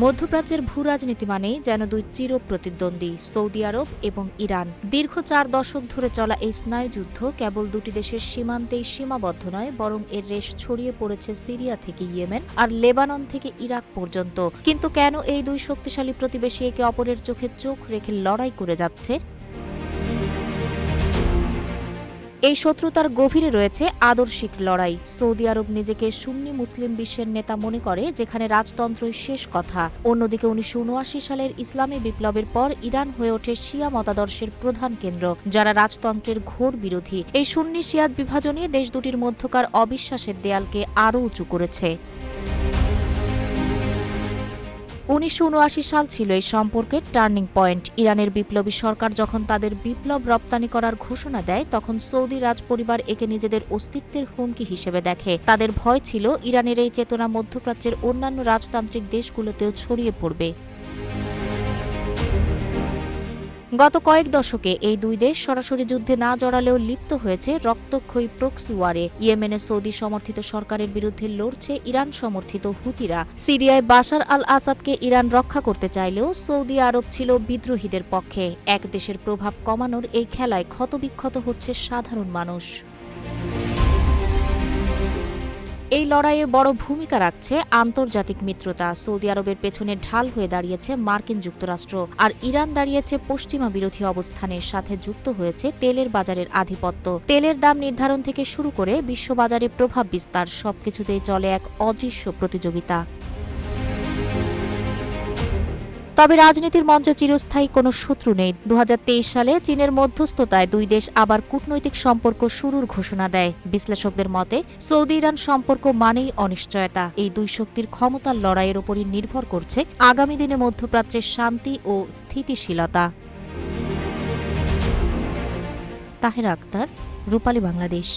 মধ্যপ্রাচ্যের ভূরাজনীতি মানেই যেন দুই চির প্রতিদ্বন্দ্বী সৌদি আরব এবং ইরান। দীর্ঘ 4 দশক ধরে চলা এই স্নায়ুযুদ্ধ কেবল দুটি দেশের সীমান্তেই সীমাবদ্ধ নয়, বরং এর রেশ ছড়িয়ে পড়েছে সিরিয়া থেকে ইয়েমেন আর লেবানন থেকে ইরাক পর্যন্ত। কিন্তু কেন এই দুই শক্তিশালী প্রতিবেশী একে অপরের চোখে চোখ রেখে লড়াই করে যাচ্ছে? এই শত্রুতার গভীরে রয়েছে আদর্শিক লড়াই। সৌদি আরব নিজেকে সুন্নি মুসলিম বিশ্বের নেতা মনে করে, যেখানে রাজতন্ত্রই শেষ কথা। অন্যদিকে 1979 সালের ইসলামী বিপ্লবের পর ইরান হয়ে ওঠে শিয়া মতাদর্শের প্রধান কেন্দ্র, যারা রাজতন্ত্রের ঘোর বিরোধী। এই সুন্নি শিয়াত বিভাজনই দেশ দুটির মধ্যকার অবিশ্বাসের দেয়ালকে আরও উঁচু করেছে। 1979 সাল ছিল এই সম্পর্কের টার্নিং পয়েন্ট। ইরানের বিপ্লবী সরকার যখন তাদের বিপ্লব রপ্তানি করার ঘোষণা দেয়, তখন সৌদি রাজপরিবার একে নিজেদের অস্তিত্বের হুমকি হিসেবে দেখে। তাদের ভয় ছিল ইরানের এই চেতনা মধ্যপ্রাচ্যের অন্যান্য রাজতান্ত্রিক দেশগুলোতেও ছড়িয়ে পড়বে। গত কয়েক দশকে এই দুই দেশ সরাসরি যুদ্ধে না জড়ালেও লিপ্ত হয়েছে রক্তক্ষয়ী প্রক্সি ওয়ারে। ইয়েমেনে সৌদি সমর্থিত সরকারের বিরুদ্ধে লড়ছে ইরান সমর্থিত হুতিরা। সিরিয়ায় বাশার আল আসাদকে ইরান রক্ষা করতে চাইলেও সৌদি আরব ছিল বিদ্রোহীদের পক্ষে। এক দেশের প্রভাব কমানোর এই খেলায় ক্ষতবিক্ষত হচ্ছে সাধারণ মানুষ। এই লড়াইয়ে বড় ভূমিকা রাখছে আন্তর্জাতিক মিত্রতা। সৌদি আরবের পেছনে ঢাল হয়ে দাঁড়িয়েছে মার্কিন যুক্তরাষ্ট্র, আর ইরান দাঁড়িয়েছে পশ্চিমা বিরোধী অবস্থানের সাথে। যুক্ত হয়েছে তেলের বাজারের আধিপত্য। তেলের দাম নির্ধারণ থেকে শুরু করে বিশ্ববাজারে প্রভাব বিস্তার, সবকিছুতেই চলে এক অদৃশ্য প্রতিযোগিতা। তবে রাজনীতির মঞ্চে চিরস্থায়ী কোনো শত্রু নেই। 2023 সালে চীনের মধ্যস্থতায় দুই দেশ আবার কূটনৈতিক সম্পর্ক শুরুর ঘোষণা দেয়। বিশ্লেষকদের মতে সৌদি ইরান সম্পর্ক মানেই অনিশ্চয়তা। এই দুই শক্তির ক্ষমতার লড়াইয়ের উপরই নির্ভর করছে আগামী দিনে মধ্যপ্রাচ্যের শান্তি ও স্থিতিশীলতা। তাহেরা আক্তার, রূপালী বাংলাদেশ।